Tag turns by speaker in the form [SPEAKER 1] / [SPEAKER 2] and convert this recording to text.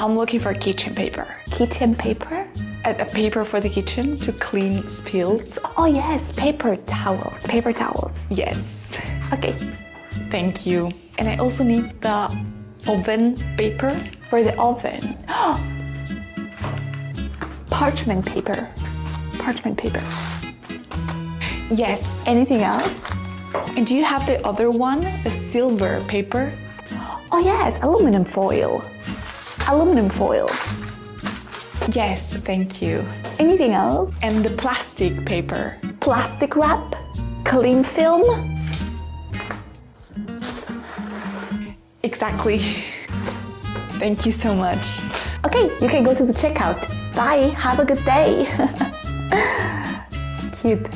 [SPEAKER 1] I'm looking for kitchen paper.
[SPEAKER 2] Kitchen paper?
[SPEAKER 1] A paper for the kitchen to clean spills.
[SPEAKER 2] Oh yes, paper towels. Paper towels.
[SPEAKER 1] Yes.
[SPEAKER 2] Okay.
[SPEAKER 1] Thank you. And I also need the oven paper.
[SPEAKER 2] For the oven. Parchment paper. Parchment paper.
[SPEAKER 1] Yes.
[SPEAKER 2] Anything else?
[SPEAKER 1] And do you have the other one, the silver paper?
[SPEAKER 2] Oh yes, aluminum foil. Aluminum foil.
[SPEAKER 1] Yes, thank you.
[SPEAKER 2] Anything else?
[SPEAKER 1] And the plastic paper.
[SPEAKER 2] Plastic wrap? Cling film?
[SPEAKER 1] Exactly. Thank you so much.
[SPEAKER 2] Okay, you can go to the checkout. Bye, have a good day. Cute.